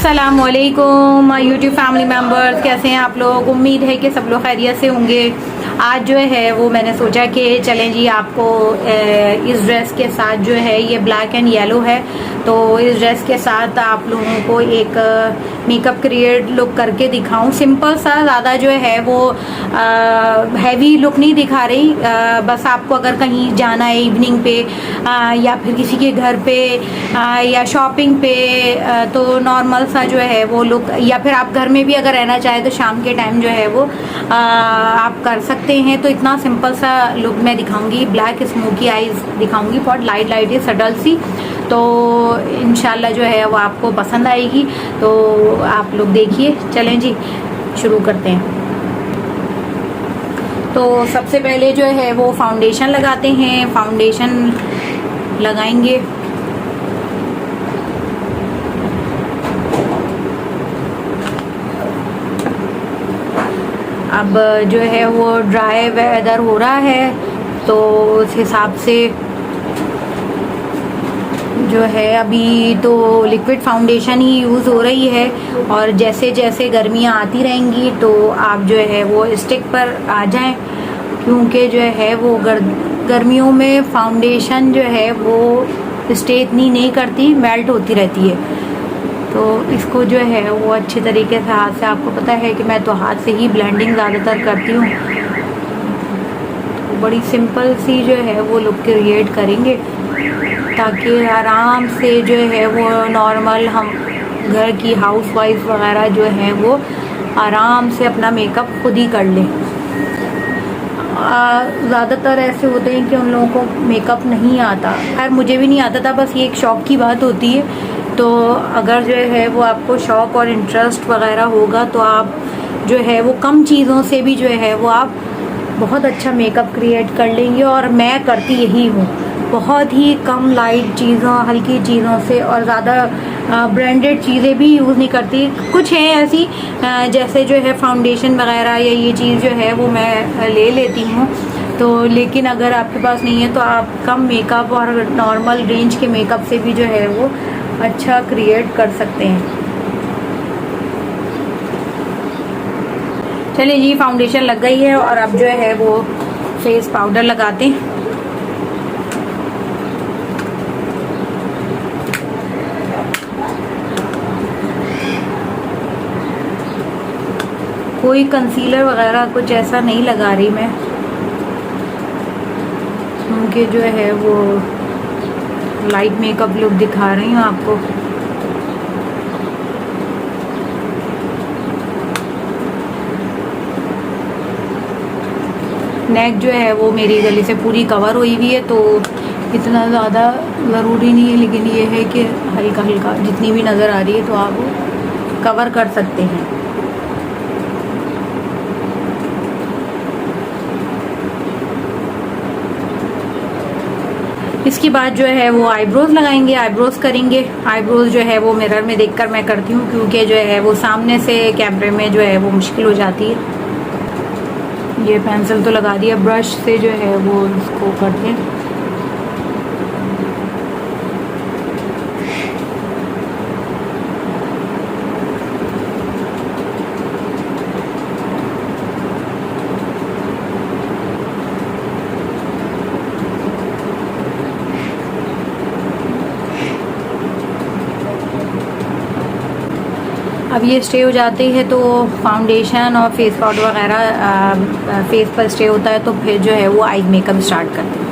अस्सलामुअलैकुम my YouTube family members, कैसे हैं आप लोग। उम्मीद है कि सब लोग खैरियत से होंगे। आज जो है वो मैंने सोचा कि चलें जी, आपको इस ड्रेस के साथ जो है ये ब्लैक एंड येलो है, तो इस ड्रेस के साथ आप लोगों को एक मेकअप क्रिएट लुक करके दिखाऊं। सिंपल सा, ज़्यादा जो है वो हैवी लुक नहीं दिखा रही। बस आपको अगर कहीं जाना है इवनिंग पे या फिर किसी के घर पे या शॉपिंग पे, तो नॉर्मल सा जो है वो लुक, या फिर आप घर में भी अगर रहना चाहे तो शाम के टाइम जो है वो आप कर सकते हैं। तो इतना सिंपल सा लुक मैं दिखाऊंगी। ब्लैक स्मोकी आईज दिखाऊंगी, बहुत लाइट लाइट है, सटल सी। तो इंशाल्लाह जो है वो आपको पसंद आएगी, तो आप लोग देखिए। चलें जी, शुरू करते हैं। तो सबसे पहले जो है वो फाउंडेशन लगाते हैं। फाउंडेशन लगाएंगे। अब जो है वो ड्राई वेदर हो रहा है, तो उस हिसाब से जो है अभी तो लिक्विड फाउंडेशन ही यूज़ हो रही है। और जैसे जैसे गर्मियाँ आती रहेंगी तो आप जो है वो स्टिक पर आ जाएं, क्योंकि जो है वो गर्मियों में फाउंडेशन जो है वो स्टे इतनी नहीं करती, मेल्ट होती रहती है। तो इसको जो है वो अच्छे तरीके से हाथ से, आपको पता है कि मैं तो हाथ से ही ब्लेंडिंग ज़्यादातर करती हूँ। तो बड़ी सिंपल सी जो है वो लुक क्रिएट करेंगे, ताकि आराम से जो है वो नॉर्मल हम घर की हाउसवाइफ वगैरह जो है वो आराम से अपना मेकअप खुद ही कर लें। ज़्यादातर ऐसे होते हैं कि उन लोगों को मेकअप नहीं आता। खैर मुझे भी नहीं आता था, बस ये एक शौक़ की बात होती है। तो अगर जो है वो आपको शौक़ और इंटरेस्ट वगैरह होगा तो आप जो है वो कम चीज़ों से भी जो है वो आप बहुत अच्छा मेकअप क्रिएट कर लेंगे। और मैं करती यही हूँ, बहुत ही कम लाइट चीज़ों, हल्की चीज़ों से, और ज़्यादा ब्रांडेड चीज़ें भी यूज़ नहीं करती। कुछ हैं ऐसी जैसे जो है फाउंडेशन वगैरह या ये चीज़ जो है वो मैं ले लेती हूँ। तो लेकिन अगर आपके पास नहीं है तो आप कम मेकअप और नॉर्मल रेंज के मेकअप से भी जो है वो अच्छा क्रिएट कर सकते हैं। चलिए जी, फाउंडेशन लग गई है और अब जो है वो फेस पाउडर लगाते हैं। कोई कंसीलर वगैरह कुछ ऐसा नहीं लगा रही मैं, क्योंकि जो है वो लाइट मेकअप लुक दिखा रही हूँ आपको। नेक जो है वो मेरी गले से पूरी कवर हुई हुई है, तो इतना ज़्यादा ज़रूरी नहीं है, लेकिन ये है कि हल्का हल्का जितनी भी नज़र आ रही है तो आप कवर कर सकते हैं। इसके बाद जो है वो आईब्रोज लगाएंगे, आईब्रोज करेंगे। आईब्रोज जो है वो मिरर में देखकर मैं करती हूँ, क्योंकि जो है वो सामने से कैमरे में जो है वो मुश्किल हो जाती है। ये पेंसिल तो लगा दिया, ब्रश से जो है वो इसको करते हैं। अब ये स्टे हो जाती है तो फाउंडेशन और फेस पाउडर वगैरह फेस पर स्टे होता है, तो फिर जो है वो आई मेकअप स्टार्ट करते हैं।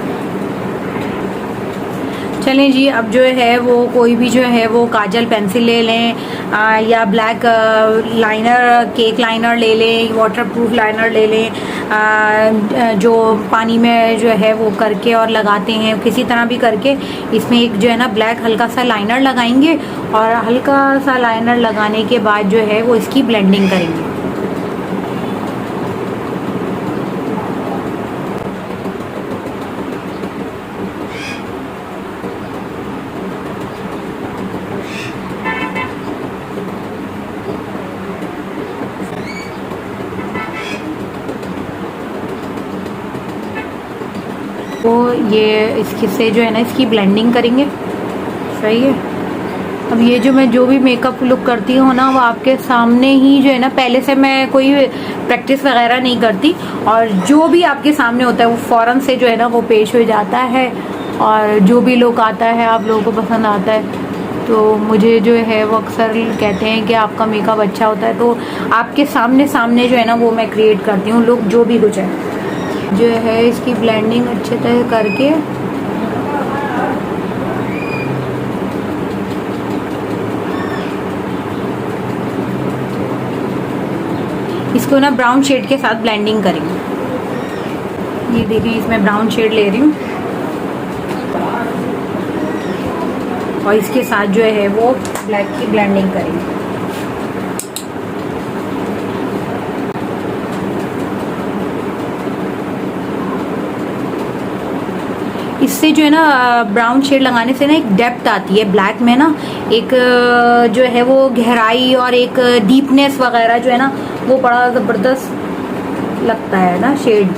चलें जी, अब जो है वो कोई भी जो है वो काजल पेंसिल ले लें, या ब्लैक लाइनर, केक लाइनर ले लें, वाटरप्रूफ लाइनर ले लें, जो पानी में जो है वो करके और लगाते हैं, किसी तरह भी करके इसमें एक जो है ना ब्लैक हल्का सा लाइनर लगाएंगे। और हल्का सा लाइनर लगाने के बाद जो है वो इसकी ब्लेंडिंग करेंगे। तो ये इसकी से जो है ना इसकी ब्लेंडिंग करेंगे। सही है। अब ये जो मैं जो भी मेकअप लुक करती हूँ ना, वो आपके सामने ही जो है ना, पहले से मैं कोई प्रैक्टिस वगैरह नहीं करती, और जो भी आपके सामने होता है वो फौरन से जो है ना वो पेश हो जाता है, और जो भी लुक आता है आप लोगों को पसंद आता है। तो मुझे जो है वो अक्सर कहते हैं कि आपका मेकअप अच्छा होता है, तो आपके सामने सामने जो है ना वो मैं क्रिएट करती हूँ लुक, जो भी कुछ है। जो है इसकी ब्लेंडिंग अच्छे तरह करके इसको ना ब्राउन शेड के साथ ब्लेंडिंग करेंगे। ये देखिए, इसमें ब्राउन शेड ले रही हूँ और इसके साथ जो है वो ब्लैक की ब्लेंडिंग करेंगे। इससे जो है ना ब्राउन शेड लगाने से ना एक डेप्थ आती है ब्लैक में ना, एक जो है वो गहराई और एक डीपनेस वगैरह जो है ना वो बड़ा ज़बरदस्त लगता है ना शेड।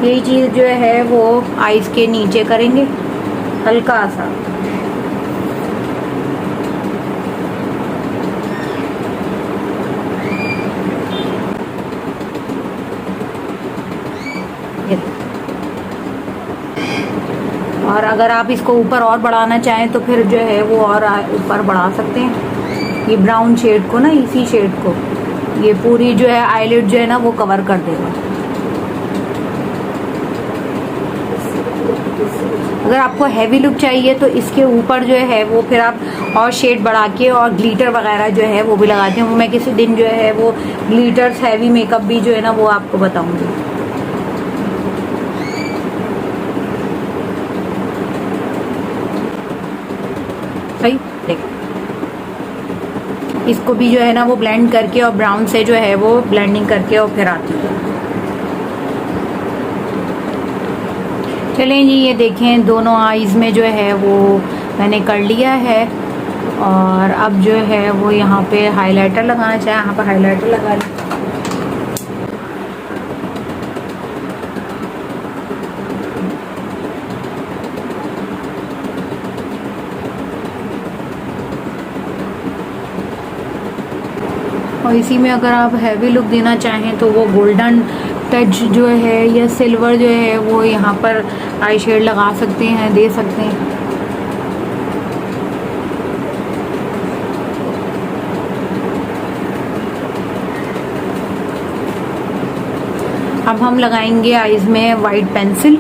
यही चीज़ जो है वो आईज के नीचे करेंगे हल्का सा। और अगर आप इसको ऊपर और बढ़ाना चाहें तो फिर जो है वो और ऊपर बढ़ा सकते हैं। ये ब्राउन शेड को ना, इसी शेड को ये पूरी जो है आईलिड जो है ना वो कवर कर देगा। अगर आपको हैवी लुक चाहिए तो इसके ऊपर जो है वो फिर आप और शेड बढ़ा के और ग्लिटर वगैरह जो है वो भी लगाते हैं। मैं किसी दिन जो है वो ग्लिटर्स हैवी मेकअप भी जो है ना वो आपको बताऊंगी। सही देख, इसको भी जो है ना वो ब्लेंड करके और ब्राउन से जो है वो ब्लेंडिंग करके और फिर आती है। चलें जी, ये देखें दोनों आईज में जो है वो मैंने कर लिया है। और अब जो है वो यहाँ पे हाइलाइटर लगाना चाहे यहाँ पर हाइलाइटर लगा लें। और इसी में अगर आप हैवी लुक देना चाहें तो वो गोल्डन टच जो है या सिल्वर जो है वो यहाँ पर आई शेड लगा सकते हैं, दे सकते हैं। अब हम लगाएंगे आईज में वाइट पेंसिल।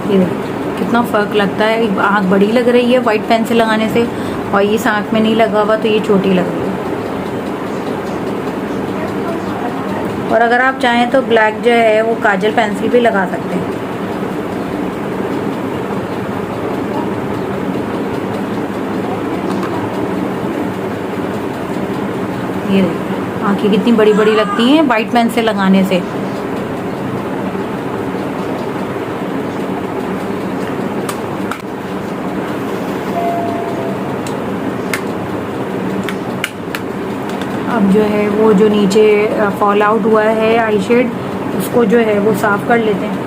ये कितना फ़र्क लगता है, आँख बड़ी लग रही है वाइट पेंसिल लगाने से, और इस आँख में नहीं लगा हुआ तो ये छोटी लग रही है। और अगर आप चाहें तो ब्लैक जो है वो काजल पेंसिल भी लगा सकते हैं। ये देखिए आँखें कितनी बड़ी बड़ी लगती हैं वाइट पेंसिल लगाने से। अब जो है वो जो नीचे फॉल आउट हुआ है आई शेड, उसको जो है वो साफ़ कर लेते हैं।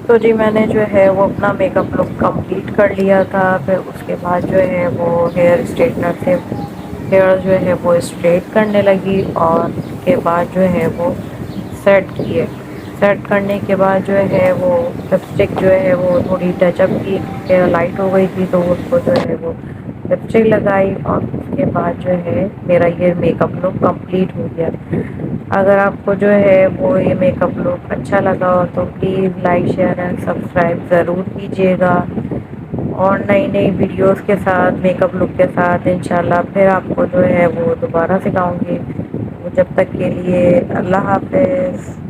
तो जी मैंने जो है वो अपना मेकअप लुक कंप्लीट कर लिया था। फिर उसके बाद जो है वो हेयर स्ट्रेटनर से हेयर जो है वो स्ट्रेट करने लगी, और उसके बाद जो है वो सेट किए। सेट करने के बाद जो है वो लिपस्टिक जो है वो थोड़ी टचअप की, हेयर लाइट हो गई थी तो उसको जो है वो लिपस्टिक लगाई, और उसके बाद जो है मेरा ये मेकअप लुक कंप्लीट हो गया। अगर आपको जो है वो ये मेकअप लुक अच्छा लगा हो तो please like share and subscribe ज़रूर कीजिएगा। और नई नई वीडियोस के साथ, मेकअप लुक के साथ इंशाल्लाह फिर आपको जो है वो दोबारा सिखाऊंगी। जब तक के लिए अल्लाह हाफ़िज़।